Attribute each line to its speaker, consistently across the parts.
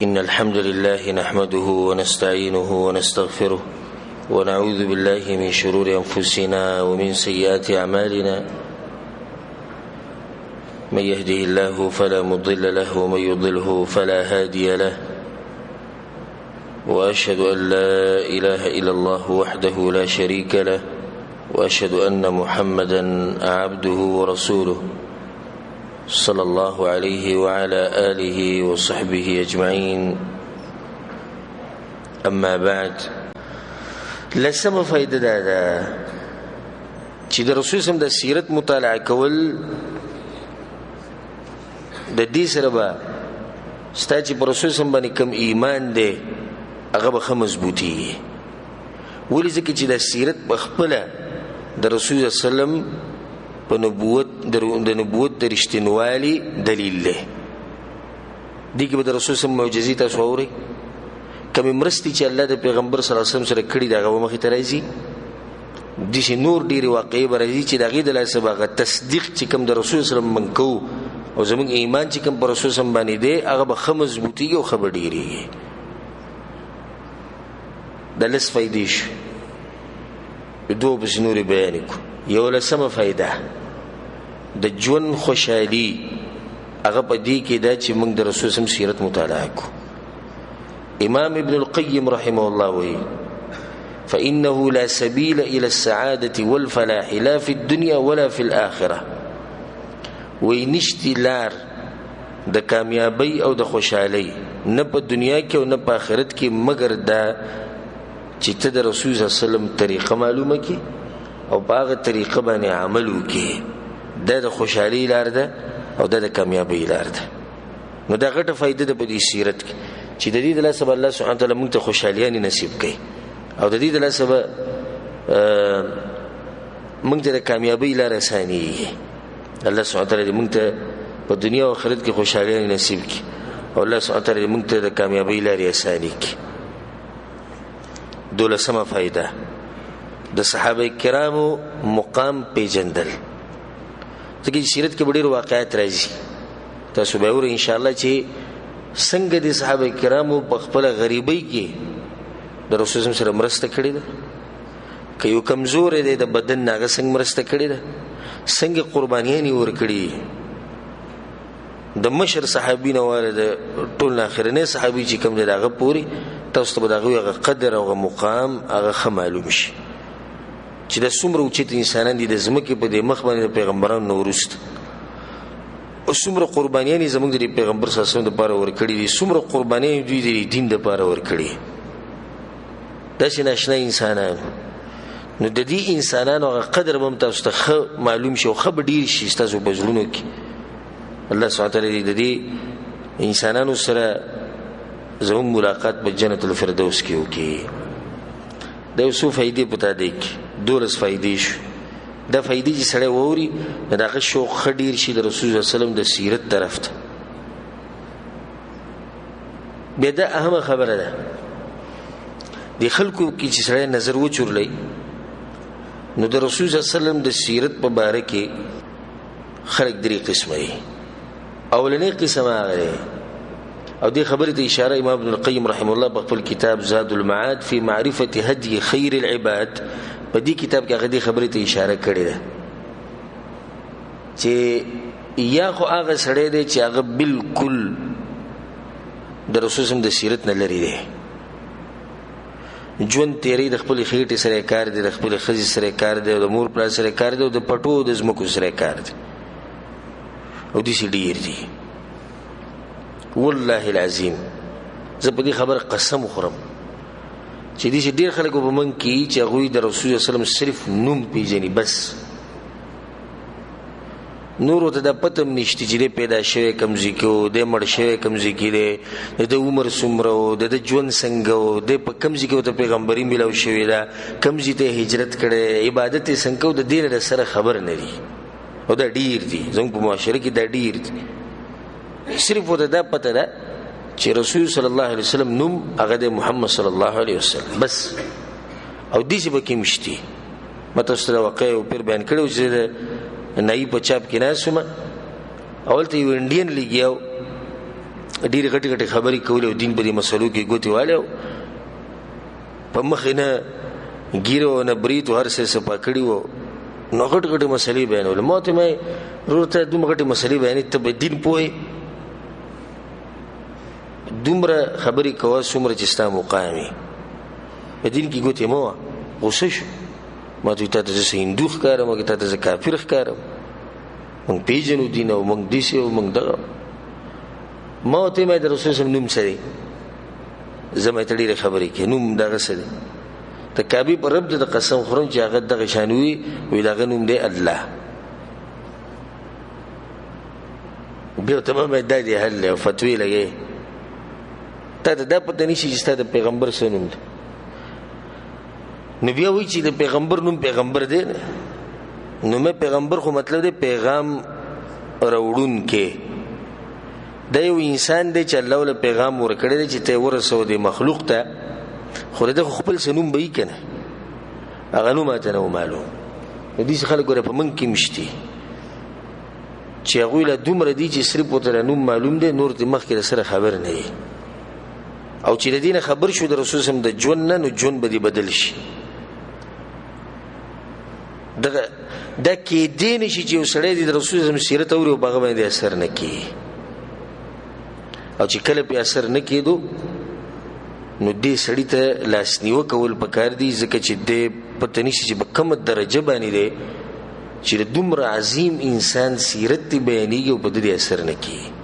Speaker 1: إن الحمد لله نحمده ونستعينه ونستغفره ونعوذ بالله من شرور أنفسنا ومن سيئات أعمالنا من يهده الله فلا مضل له ومن يضله فلا هادي له وأشهد أن لا إله إلا الله وحده لا شريك له وأشهد أن محمدا عبده ورسوله صلى الله عليه وعلى آله وصحبه أجمعين أما بعد لسما فائدة دا چې د رسول سم د سیرت مطالعه کول د دې سره به ستا چې پر رسول سم باندې کم ایمان دی هغه به مضبوطي ولې ځکه چې د سیرت په خپل د رسول سلام په نبوت د نبوت د رښتینوالي دلیل دی دي کې به د رسول سم معجزې تاسو اورئ کوم مرستي چې الله د پیغمبر صلی الله علیه وسلم سره کړی دا غو مخې ته راځي د شي نور ډیره واقعي برازي چې دغه د لاسه باغ تصدیق چې کوم د رسول سلام منکو او زموږ ایمان چې کوم پر رسول سم باندې دی هغه به مضبوطي او خبر ډیری د لس فائدې شو دوه بس نور بیان کو یو لسمه فائدہ د ژوند خوشحالي هغه په دې کې دا چې موږ د رسول سم سیرت مطالعه کو امام ابن القيم رحمه الله وی فإنه لا سبيل إلى السعادة والفلاح لا في الدنيا ولا في الآخرة وی نشتی لار د کامیابی او د خوشحالي نه په دنیا کې او نه په آخرت کې مگر دا چې ته د رسول صلی الله علیه وسلم طریقه معلومه کی او باغ طریقه باندې عمل وکي د خوشحالي لار ده او د کامیابی لار ده نو دا غټه فائدہ ده په دې سیرت کې چې د دې د لاسه الله سبحانه تعالی موږ ته خوشحاليانه نصیب کړي او د دې د لاسه موږ ته کامیابی لار اساني الله سبحانه تعالی موږ ته په دنیا او آخرت کې خوشحاليانه نصیب کړي او الله سبحانه تعالی موږ ته د کامیابی لار اساني کړي دولسمه فائدہ د صحابه کرامو مقام پیجندل ځکه سیرت کې ډېر واقعات راځي تاسو به ور ان شاء الله چې څنګه د صحابه کرامو په خپل غریبۍ کې د رسول سره مرسته کړې ده که یو کمزور دی د بدن ناغه څنګه مرسته کړې ده څنګه قربانیانی ور کړې د مشر صحابین واله د ټول اخرنه صحابي چې کوم دغه پوری تاسو ته دغه قدر او مقام هغه معلوم شي چې د څومره اوچت انسانان دي د زمکه په د مخ باندې پیغمبرانو نورست او څومره قربانیانی زموږ د پیغمبر صلی الله علیه وسلم لپاره ورکړي دي څومره قربانیانی دوی د دین لپاره ورکړي داسې ناشنا انسانان نو د دې انسانانو قدر هم تاسو ته معلوم شي او خبر ډیر شي تاسو په ژوند کې الله سبحانه تعالی د دې انسانانو سره زموږ ملاقات په جنت الفردوس کې وکړي دا یو فائدې پتا دی دولس فائدې شو دا فائدې چې سره ووري دغه شوق خډیر شي د رسول الله صلی الله علیه وسلم د سیرت طرف ته به دا اهمه خبره ده د خلکو کې چې سره نظر وچورلې نو د رسول الله صلی الله علیه وسلم د سیرت په باره کې خلک درې قسمه دي اولنې قسمه هغه او دې خبره ته اشاره امام ابن القيم رحمه الله په خپل کتاب زاد المعاد في معرفه هدي خير العباد په دې کتاب کې هغه دې خبره ته اشاره کړې ده چې یا خو هغه سړی دی چې هغه بالکل د رسول سم د سیرت نه لري دی ژوند تیری د خپل خېټې سره کار دی د خپل خزي سره کار دی د مور پر سره کار دی او د پټو د زمکو سره کار دی او دې سړي ډیر دی والله العظیم زه په دې خبر قسم خورم چې دې ډیر خلک په من کې چې هغه د رسول الله صلی الله علیه وسلم صرف نوم پیژني بس نور ته د پتم نشته چې پیدا شوی کمزې کې او د مړ شوی کمزې کې د عمر څومره او د ژوند څنګه او د کمزې کې د پیغمبري ملو شوی دا کمزې ته هجرت کړي عبادت څنګه د دین سره خبر نه دي او دا ډیر دي زموږ په معاشره کې دا ډیر دي صرف وته دا پته ده چې رسول صلی الله علیه وسلم نوم هغه د محمد صلی الله علیه وسلم بس او دې چې به کې مشتي مته سره واقع او پر بیان کړو چې نای په چاپ کې ناسمه اول ته یو انډین لګیاو ډېرې غټې غټې خبرې کولې او دین په دې مسلو کې ګوتې والی په مخ نه ګیره او نه برید او هر څه صفا کړي وو نو غټې غټې مسلې بیانولې ما ورته وایي ورور ته دومره غټې مسلې بیانې ته به دین پوهې دومره خبرې کوه څومره چې ستا مقام وي په دین کې ګوتې مه وه غوسه شو ما ته تا ته زه هندو ښکارم او تا ته زه کافر ښکارم موږ پېژنو دین او موږ داسې او موږ دغه ما ورته وایي د رسول صاحب نوم څه دی زه مې ته ډېرې خبرې کوې نوم دغه څه دی د کعبې په رب د قسم خورم چې هغه دغه شان وي وایي د هغه نوم دی الله بیا ورته ما دا دی حل دی او فتوې لګوې تا ته دا پته نشي چې ستا د پیغمبر څه نوم دی نو بیا وایي چې د پیغمبر نوم پیغمبر دی نو مې پیغمبر خو مطلب دی پیغام راوړونکی دا یو انسان دی چې الله له پیغام ورکړی دی چې ته ورسو دی مخلوق ته خو د خپل څه نوم به یې که نه هغه نوم ماته نه و معلوم نو داسې خلک ګوره په موږ کې مشتي چې هغوی له دومره دي چې صرف ورته نوم معلوم دی نور د مخکې د سره خبر نه وي او چې د دې نه خبر شو د رسول صلی د ژوند نه نو ژوند به دې بدل شي دغه دا کېدی نه شي چې یو سړی د رسول صلی سیرت اوري او په هغه باندې اثر نه کړي او چې کله پې اثر نه کېدو نو دې سړي ته لاسنیوه کول پکار دي ځکه چې دې پته نشي چې په کومه درجه باندې دی چې د دومره عظیم انسان سیرت دې بیانېږي او په دې اثر نه کېږي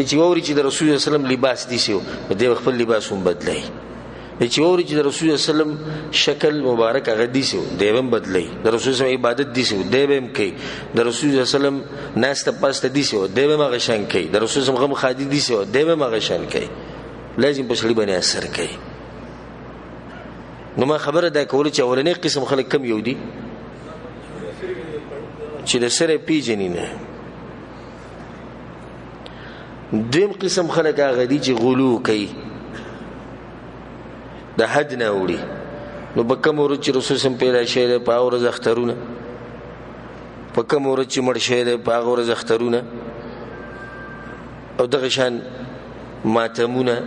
Speaker 1: چې واوري چې د رسول الله سلم لباس داسې و نو دی خپل لباس هم بدلوي چې واوري چې د رسول الله سلم شکل مبارک هغه داسې و دی به هم بدلوي د رسول الله عبادت داسې و دی به هم کوي د رسول الله سلم ناسته پاسته داسې و دی به هم هغه شان کوي د رسول الله غم خادي داسې و دی به هم هغه شان کوي لازم په سړي باندې اثر کوي نو ما خبره دا کوله چې اولنی قسم خلک کم یو دي چې د سره پیژني نه دویم قسم خلک هغه دي چې غلو کوي د حد نه وړي نو په کوم ورځ چې رسول سم پیدا شوی دی په هغه ورځ اخترونه په کوم ورځ چې مړ شوی دی په هغه ورځ اخترونه او دغه شان ماتمونه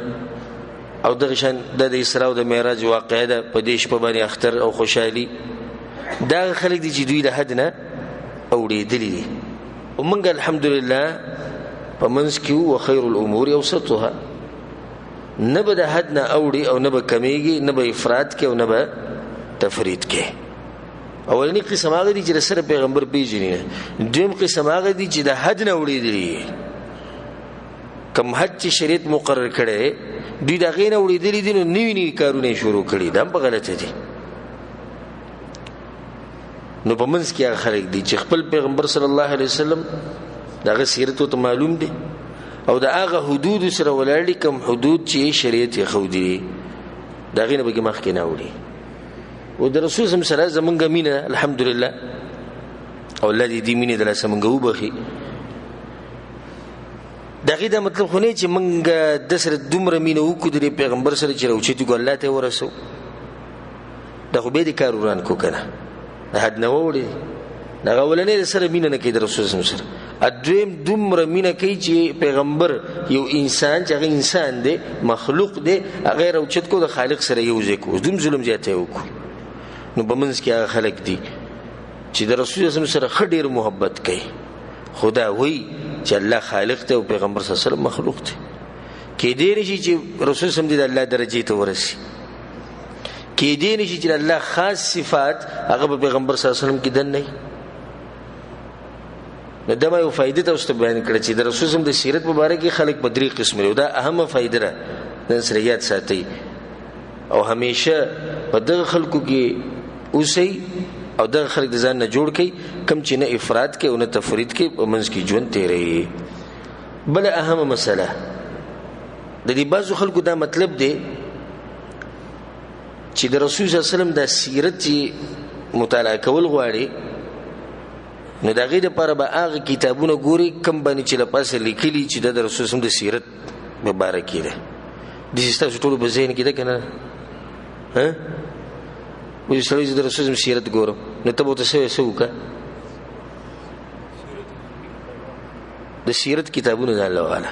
Speaker 1: او دغه شان د اسراء او د معراج واقعه ده په دې شپه باندې اختر او خوشحالي دا خلک دي چې دوی له حد نه اوړېدلي دي او موږ الحمدلله په منځ کې وو خیر الامور اوسطها نه به د حد نه اوړي او نه به کمیږي نه به افراط کې او نه به تفرید کې اولنی قسم هغه دي چې سره پیغمبر پیژني دویم قسم هغه دي چې د حد نه اوړېدلي کم حد چې شریعت مقرر کړي دوی د غینه وړېدلې دي نو نوي نوي کارونه شروع کړي دا په غلطه دي نو په منځ کې هغه خلک دي چې خپل پیغمبر صلی الله علیه وسلم دغه سیرت ته معلوم دي او د هغه حدود سره ولاړ کوم حدود چې شریعت یې خو دي دا غینه به مخ کې نه وړي او د رسول صلی الله علیه وسلم زمونږ مینه الحمدلله او الذي دې مینه د لاسه مونږ وبخي دغه دا مطلب خو نه چې مونږ د سره دومره مینه وکړو د پیغمبر سره چې راوچتو ګل الله ته ورسو دا خو به دې کار وران کو کنه د حد نه وړي دا غولنې سره مینه نه کوي د رسول الله سره ادم دومره مینه کوي چې پیغمبر یو انسان چې هغه انسان دی مخلوق دی هغه راوچت کو د خالق سره یو ځای کو دوم ظلم زیاته وکړو نو بمنځ کې هغه خلک دي چې د رسول الله سره خډیر محبت کوي خدا وی چې الله خالق ته او پیغمبر صلی الله علیه وسلم مخلوق ته کې دې نشي چې رسول سم دې الله درجه ته ورسي کې دې نشي چې الله خاص صفات هغه پیغمبر صلی الله علیه وسلم کې دن نه نو دا یو فائدې ته واست بیان کړی چې د رسول سم د سیرت مبارک خلک په درې قسم لري دا اهمه فائدہ ده د سریات ساتي او همیشه په دغه خلکو کې اوسئ او دغه خلک د ځان نه جوړ کړي کم چې نه افراط کې او نه تفرید کې په منځ کې ژوند تیري بل اهمه مسله د دې بعضو خلکو دا مطلب دی چې د رسول صلی الله علیه وسلم د سیرت مطالعه کول غواړي نو دا غي د لپاره به هغه کتابونه ګوري کم باندې چې لپاسه لیکلي چې د رسول صلی الله علیه وسلم د سیرت مبارک دی د ستاسو ټول په ذهن کې ده کنه ها وې سړی د رسول الله سیرت ګورم نو ته به څه وکړه د سیرت کتابونه ځان لواله.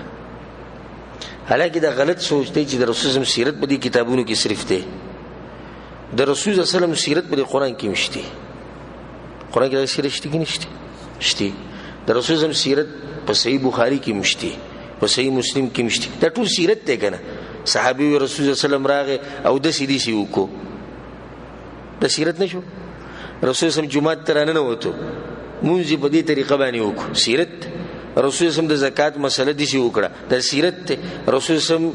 Speaker 1: حالانکه دا غلط سوچ دی چې د رسول الله سیرت په دې کتابونو کې صرف دی. د رسول الله صلی الله علیه وسلم سیرت په قرآن کې مشتي. قرآن کې دا سیرت شته کې نشته شته. د رسول الله سیرت په صحیح بخاری کې مشتي، په صحیح مسلم کې مشتي. دا ټول سیرت دی کنه. صحابي رسول الله صلی الله علیه وسلم راغه او د سیدی سی وکړو، د سیرت نشو. رسول الله جمعه ترانه نه وته مونږ په دې طریقه باندې وکړو، سیرت. رسول الله د زکات مسله دي سی وکړه، د سیرت. رسول الله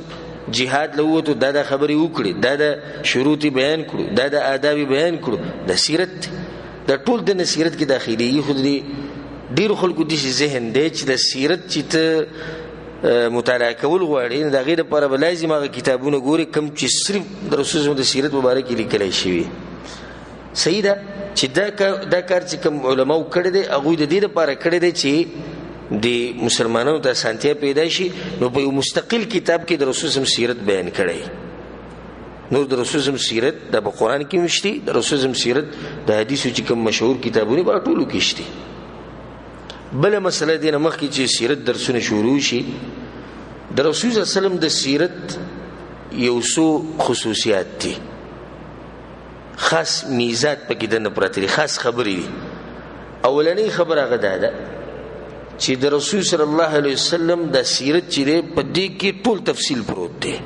Speaker 1: جهاد لوته دا خبري وکړي، دا شروط بیان کړو، دا آداب بیان کړو، د سیرت. دا ټول د سیرت کې داخلي. خو دې ډیر خلکو دي ذهن دی چې د سیرت چې ته مطالعه کول غواړي، دا غیر لپاره به لازم هغه کتابونه ګوري کم چې صرف د رسول الله د سیرت مبارک لیکل شوی. صحیح ده چې دا کار چې کوم علماو کړی دی هغه د دې لپاره کړی دی چې د مسلمانانو ته سانتیا پیدا شي. نو په یو مستقل کتاب کې د رسول الله سیرت بیان کړی. نو د رسول الله سیرت د قرآن کې مشتي، د رسول الله سیرت د حدیثو چې کوم مشهور کتابونه په ټولو کې شته. بل مسله دینه مخکې چې سیرت درسونه شروع شي، د رسول الله صلی الله علیه وسلم د سیرت یو څو خصوصیات دي، خاص میزات پکې دنه پراته دي، خاص خبرې دي. اولنۍ خبره هغه ده چې د رسول صلی الله علیه وسلم د سیرت چې په دې کې ټول تفصیل پروت دی،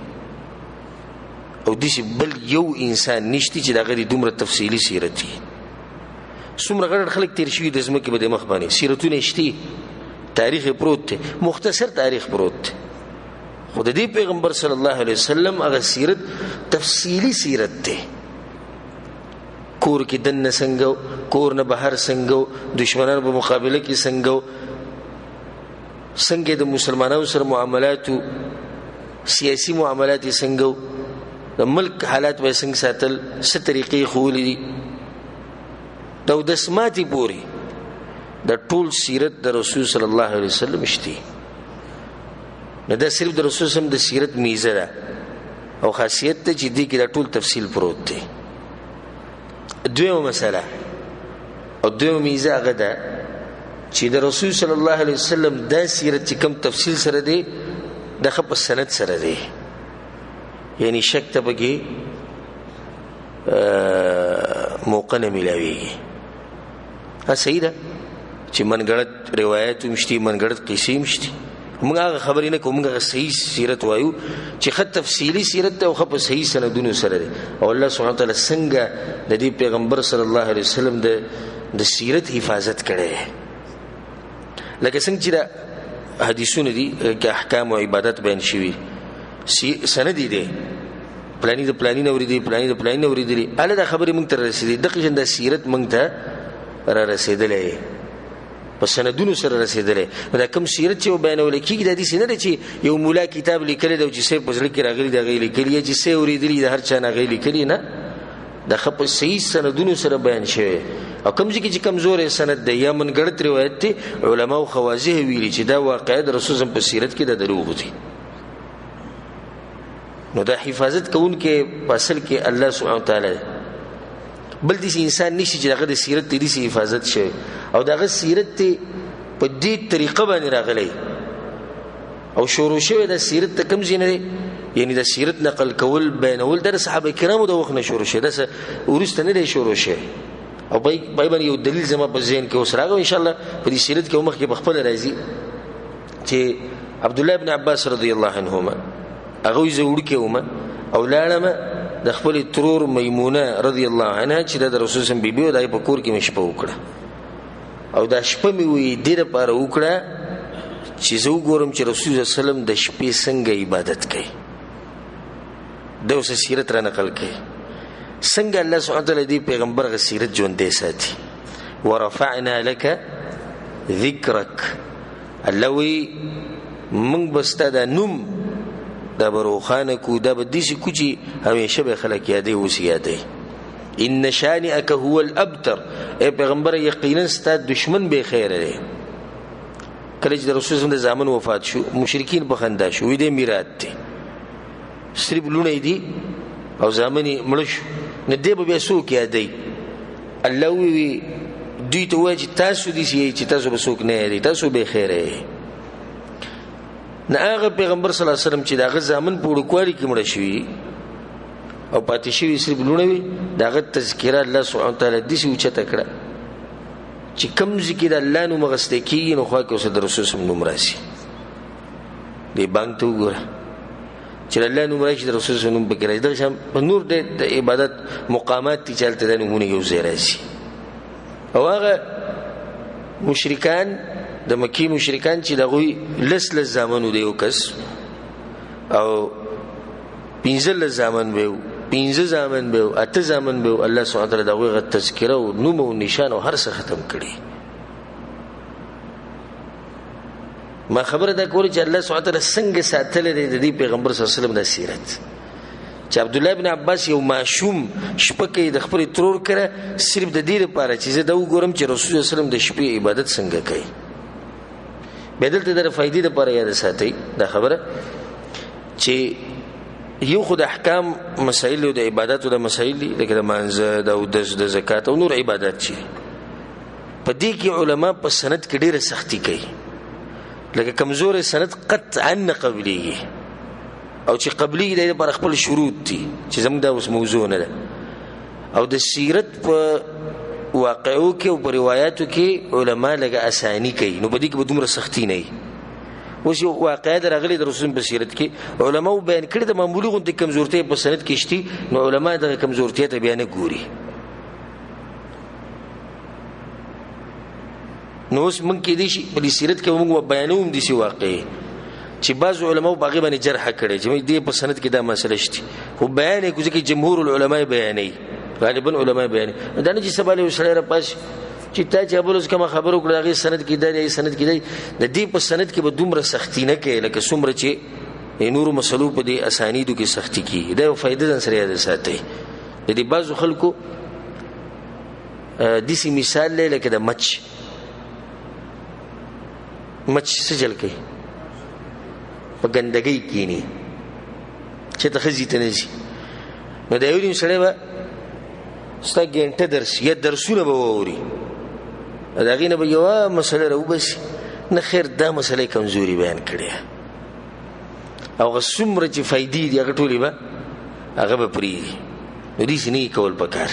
Speaker 1: او دې بل یو انسان نشتی چې دغه دومره تفصیلی سیرت وي. څومره غړ خلک تیر شوي د ځمکې په د مخ باندې سیرتونه شته، تاریخ پروت دی، مختصر تاریخ پروت دی. خو د دې پیغمبر صلی الله علیه وسلم هغه سیرت تفصیلی سیرت دی. کور کې دنه څنګه، کور نه بهر څنګه، دشمنانو په مقابله کې څنګه د مسلمانانو سره معاملات، سیاسي معاملات څنګه، د ملک حالات به څنګه ساتل، څه طریقې خولې دي، دا د سماتي پوری د ټول سیرت د رسول صلی الله علیه وسلم شته. نه دا صرف د رسول صلی الله علیه وسلم د سیرت میزه ده او خاصیت ته چې دې کې د ټول تفصیل پروت دی. دویمه مسله او دویمه میزه هغه ده چې د رسول صلی الله علیه وسلم دا سیرت چې کوم تفصیل سره دی د خپ سند سره دی، یعنی شک ته بګي موقع نه ملاويږي. صحیح ده چې منګړت روایت مشتي، منګړت قصې مشتي. موږ هغه خبرې نه کوو، موږ صحیح سیرت وایو چې خط تفصیلی سیرت ته او خپ صحیح سندونو سره دی. او الله سبحانه وتعالی څنګه د دې پیغمبر صلی الله علیه وسلم د سیرت حفاظت کړي، لکه څنګه چې حدیثونه دي کې احکام او عبادت بیان شوي، سند دي پلانی د پلانی نورې دي، پلانی د پلانی نورې دي، اله دا خبرې موږ ته رسیدي. دغه شند سیرت موږ ته را رسیدلې، په سندونو سره رسیدلې. دا کوم سیرت چې بیانول کېږي د دې سند چې یو مولا کتاب لیکلی دی چې سې په ځل کې راغلي دی، غي لیکلی چې سې اوریدلی د هر چا نه غي لیکلی نه، د خپ صحیح سندونو سره بیان شوی. او کوم ځکه چې کمزور سند دی یا منګړت روایت دی، علما او خوازی ویلي چې دا واقعیت رسول الله په سیرت کې د دروغ دي. نو دا حفاظت کوونکې په اصل کې الله سبحانه وتعالی. بل دې انسان نشي چې دغه د سیرت دې سي حفاظت شي، او دغه سیرت په دې طریقه باندې راغلی او شروع شوی د سیرت ته کوم ځای نه دی، یعنی د سیرت نقل کول بیانول د صحابه کرامو د وخت نه شروع شوی، د ورسته نه دی شروع شوی. او بای باندې یو دلیل زما په ذهن کې اوس راغی ان شاء الله په دې سیرت کې مخ کې بخپل راځي چې عبد الله ابن عباس رضی الله عنهما هغه زوړ کې ومه او لاړم د خپل ترور میمونه رضی الله عنها چې د رسول الله بیبي او دای په کور کې مشپه وکړه، او دا شپه می وی د لپاره وکړه چې زه وګورم چې رسول الله صلی الله علیه وسلم د شپې څنګه عبادت کوي، د اوس سیرت را نقل کوي څنګه الله سبحانه وتعالی دی پیغمبر غ سیرت ژوندې ساتي. ورفعنا لك ذکرک، الله وی موږ بستا د نوم دا بروخانه کو دا بدیسی کو چې همیشه به خلک یادې اوس یادې. ان شانئک هو الابتر، اے پیغمبر یقینا ستاسو دشمن به خیر دی. کله چې رسول الله د زامن وفات شو، مشرکین په خندا شو، دې میراث دي صرف لونه دي او زامن مړ شو، نه دی به څوک یادې. الله وی دوی ته وایي چې تاسو دې چې تاسو به څوک نه یادې، تاسو به خیر یې. نه هغه پیغمبر صلی الله علیه وسلم چې داغه ځامن په وړوکوالي کې مړ شوی او پاتې شوی صرف لونه وي داغه تذکره الله سبحانه وتعالی دې څه اوچته کړه چې کوم ذکر الله نو مغسته کیږي نو خو کې اوس د رسول سم نوم راشي دې بانګ ته وګوره چې الله نوم راشي د رسول سم نوم بګرای دا شم په نور د عبادت مقامات تی چلته د نمونه یو ځای راشي او هغه مشرکان د مکی مشرکان چې دغه لسل زمانو دیو کس او پنځل زمان به پنځه زمان به اته زمان به الله سبحانه وتعالی دغه تذکره او نوم او نشان او هر څه ختم کړي ما خبره دا کولی چې الله سبحانه وتعالی څنګه ساتل د دې پیغمبر صلی الله علیه وسلم د سیرت چې عبد الله ابن عباس یو ماشوم شپکې د خپل ترور کړه صرف د دې لپاره چې زه دا وګورم چې رسول الله صلی الله علیه وسلم د شپې عبادت څنګه کوي بدلته د فائدې لپاره یاد ساتي دا خبره چې یو خود احکام مسائل او د عبادت او د مسائل لکه د منځ د زکات او نور عبادت چي په دې کې علما په سند کې ډیره سختی کوي لکه کمزور سند قطعا نه قبلي او چې قبلي د پر خپل شروط دي چې زموږ دا اوس موضوع نه ده او د سیرت په واقعو کې او په روایتو کې علما لکه اسانی کوي نو په دې کې به دومره سختی نه وي اوس یو واقعه درغلي د رسول په سیرت کې علما بیان کړي د معمولی غونډې کمزورتۍ په سند کې شتي نو علما د کمزورتۍ ته بیان ګوري نو اوس مونږ کې دي په سیرت کې مونږ بیانوم دي سی واقعي چې بعض علما باغی باندې جرح کړي چې دې په سند کې دا مسله شتي خو بیان یې کوي چې جمهور العلماء بیانوي غالبا علماء بیانوي دا نه چې سبا له سره پاس چې تا چې ابلوس کوم خبرو کړه هغه سند کې دی سند کې دی د دې په سند کې به دومره سختی نه کوي لکه څومره چې نورو مسلو په دې اسانیدو کې سختی کوي دا یو فائدې ځان سره یاد ساتي د دې بعضو خلکو دسی مثال لکه د مچ سجل کوي په ګندګۍ کېني چې ته خزي ته نشي نو دا یو دیم سره به ستا ګنټه درس یا درسونه به ووري دا غینه به یو مسله راو بس نه خیر دا مسله کمزوري بیان کړي او غسمره چې فائدې دی هغه ټولې به هغه به پری نو دې سني کول پکار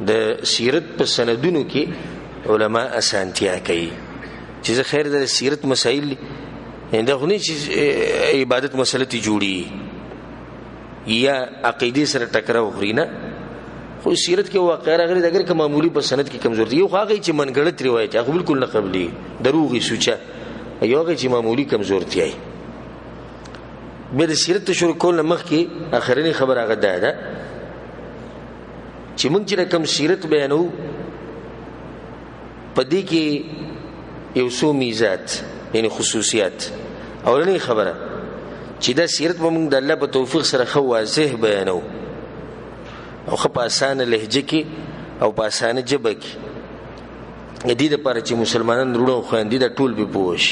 Speaker 1: د سیرت په سندونو کې علما اسانتیا کوي چې خیر د سیرت مسائل دا خو نه چې عبادت مسله تی جوړي یا عقیده سره ټکراو خوري نه خو سیرت کې واقعا راغلي د اگر که معمولی په سند کې کمزورتي یو هغه چې منګړت روایت هغه بالکل نه قبلي دروغي سوچا یو هغه چې معمولی کمزورتي ای به د سیرت شروع کول مخ کې اخرنی خبر هغه ده چې موږ چې کوم سیرت بیانو پدې کې یو څو میزات یعنی خصوصیات اولنی خبره چې دا سیرت موږ د الله په توفیق سره خو واضح بیانو او خو په اسانه لهجه کې او په اسانه جبه کې دې لپاره چې مسلمانان وروڼو خويندې د ټول به پوښ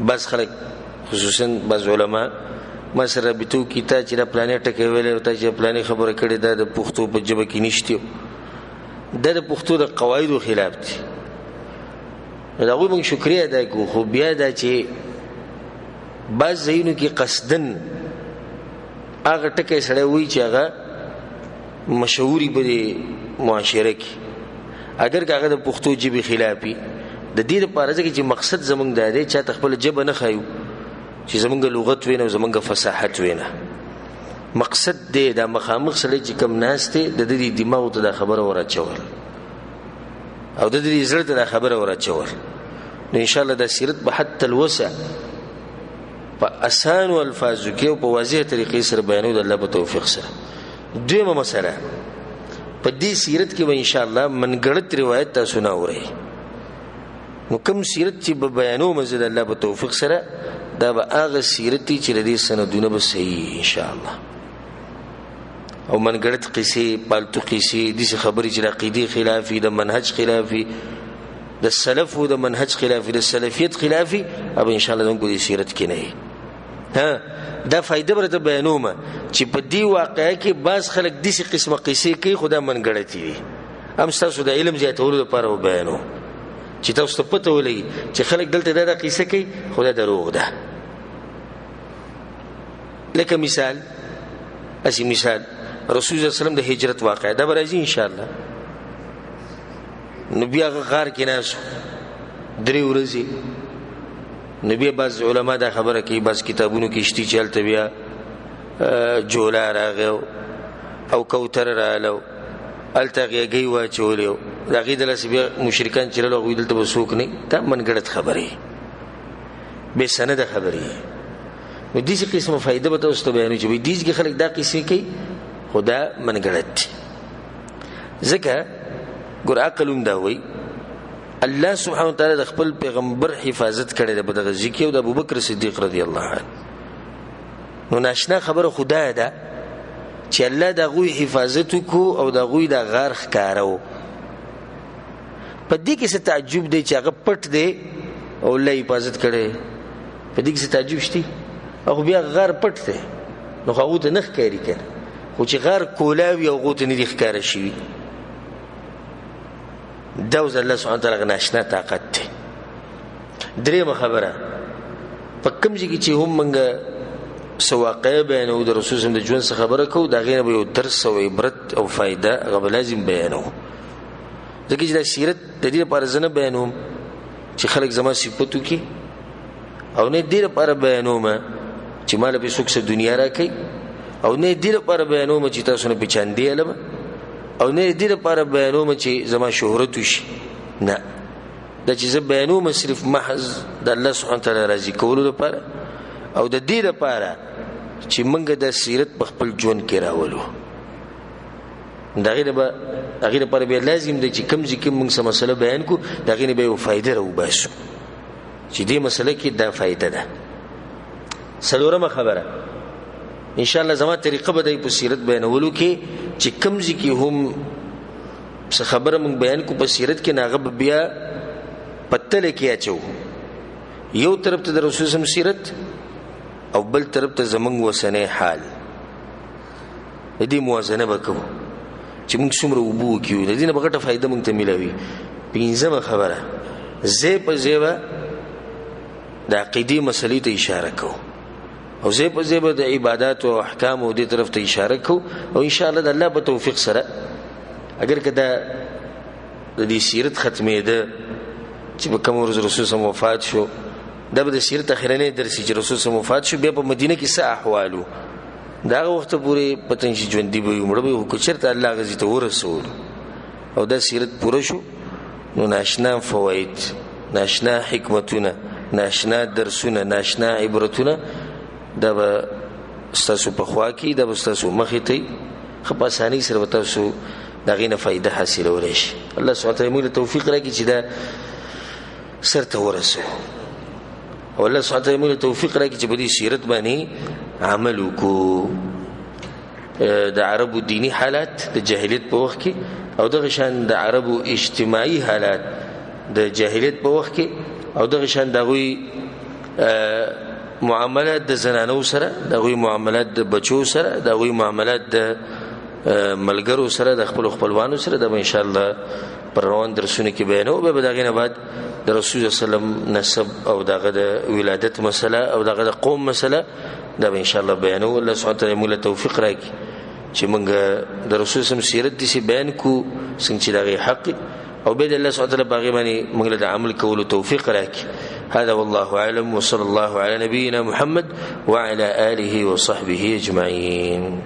Speaker 1: بس خلک خصوصا بعض علما ما سره بتو کیتا چې د پلانې ټکې ویلې او ته چې پلانې خبره کړې ده د پښتو په جبه کې نشته د پښتو د قواعدو خلاف دي دا غوښمن شکریا ده کو خو بیا دا چې بعض زینو کې قصدن هغه ټکي سره وی چې هغه مشهوري په معاشره کې اگر هغه د پښتو جبه خلافي د دې لپاره چې مقصد زمونږ دی چې تخپل جبه نه خایو چې زمونږ لغت وینه او زمونږ فصاحت وینه مقصد دې د مخامخ سره چې کم ناشته د دې دماغ ته د خبره ورچول او د دې زړه ته د خبره ورچول نو ان شاء الله د سیرت به حتی الوسع په اسان او الفاظ کې او په واضح طریقې سره بیانول الله په توفیق سره دیمه مسله په دې سیرت کې به ان شاء الله منګړت روایت تاسو نه اورئ نو کوم سیرت چې به بیانو مزه الله په توفیق سره دا به هغه سیرت چې ردی سندونه به صحیح ان شاء الله او منګړت قصې پالتو قصې د خبرې چې عقیده خلافي د منهج خلافي د سلف او د منهج خلافي د سلفیت خلافي اب ان شاء الله دغه سیرت کې نه ها دا فائدہ برته بیانومه چې په دې واقعي کې بعض خلک د څه قسمه قصې کوي خدا منګړتي هم تاسو د علم زیاتولو لپاره بیانو چې تاسو ته پته ولګي چې خلک دلته دا قصه کوي خو دا دروغ ده. لکه مثال رسول الله صلی الله علیه وسلم د هجرت واقعه دا راځي ان شاء الله. نبی هغه غار کې ناس 3 ورځې نبی بعض علما دا خبره کوي بعض کتابونو کې شتي چلته بیا جولا راغو او کوتر رالو التغیږي واچولیو دا غي دلته بیا مشرکان چې له غوي دلته وسوک نه دا منګړت خبره به سند خبره و دې څه قسمه فائدہ به تاسو ته بیانوي چې دې کې خلک دا قصې کوي خدا منګړت ځکه ګور عقلوم دا وای الله سبحانه وتعالى د خپل پیغمبر حفاظت کړي د بدغه ذکر او د ابوبکر صدیق رضی الله عنه. نو ناشنا خبره خدای ده چې الله د غوی حفاظت کو او د غوی د غار ښکارو. په دې کې څه تعجب دی چې هغه پټ دی او الله حفاظت کړي. په دې کې څه تعجب شته؟ او بیا غار پټ دی نو هغه ته نخ کاری کړي خو چې غار کولاوي او غوته نه دی ښکار شي دا وز الله سبحانه وتعالى ناشنا طاقت دی. درېمه خبره په کوم ځای کې چې هم منګه سواقع بیانو د رسول الله د ژوند څخه خبره کو دا غینه به یو درس او عبرت او فائدہ هغه لازم بیانو. ځکه چې د سیرت د دې لپاره زنه بیانوم چې خلک زما صفاتو کې او نه دې لپاره بیانوم چې مال به څوک څه دنیا راکې او نه دې لپاره بیانوم چې تاسو نه پېچاندې علم او نه دې لپاره بیانوم چې زما شهرت وشي. نه دا چې زه بیانوم صرف محض د الله سبحانه وتعالى راضي کولو لپاره او د دې لپاره چې موږ د سیرت په خپل ژوند کې راولو. دا غیر لپاره به لازم دی چې کوم ځکه موږ سم مسله بیان کو دا غینه به فائدہ راو باسو چې دې مسله کې دا فائدہ ده. څلورمه خبره ان شاء الله زما طریقه به د سیرت بیانولو کې چې کوم ځکه هم څه خبره موږ بیان کو په سیرت کې ناغه بیا پتل کې اچو. یو طرف ته د رسول سم سیرت او بل طرف ته زمنګ وسنه حال دې موازنه وکړو چې موږ څومره وبو کیو د دې نه بغټه فائدہ موږ ته ملوي. پنځمه خبره زه په زیبه د عقیدی مسلې ته اشاره کوو او زه په زیبه د عبادت او احکام او دې طرف ته اشاره کوو او ان شاء الله د الله په توفیق سره اگر کدا د دې سیرت ختمې ده چې په کوم ورځ رسول الله وفات شو دا به د سیرت اخرنه درسي چې رسول الله وفات شو بیا په مدینه کې څه احوالو دا وخت پورې پتن شي ژوند دی به مړ به کو چرته الله غزي ته ورسول او دا سیرت پوره شو نو ناشنا فواید ناشنا حکمتونه ناشنا درسونه ناشنا عبرتونه دا به ستاسو په خوا کې دا به ستاسو مخې ته خپ اساني سره تاسو دا غینه فائدہ حاصل ولې شي. الله سبحانه وتعالى موږ توفیق راکړي چې دا سرته ورسو او الله سبحانه وتعالى موږ توفیق راکړي چې په دې سیرت باندې عمل وکړو. د عربو دینی حالات د جاهلیت په وخت کې او دغه شان د عربو اجتماعي حالات د جاهلیت په وخت کې او دغه شان دغوی معاملات د زنانو سره دغوی معاملات د بچو سره دغوی معاملات د ملګرو سره د خپل خپلوانو سره د ان شاء الله پر روان درسونه کې بیانو به دغه نه بعد د رسول صلی الله علیه وسلم نسب او دغه د ولادت مسله او دغه د قوم مسله دا به ان شاء الله بیانو. الله سبحانه وتعالى موږ توفیق راکړي چې موږ د رسول صلی الله علیه وسلم سیرت دې بیان کو څنګه چې دغه حق او به الله سبحانه وتعالى باغی باندې موږ له عمل کولو توفیق راکړي. هذا والله اعلم وصلى الله على نبينا محمد وعلى آله وصحبه اجمعين.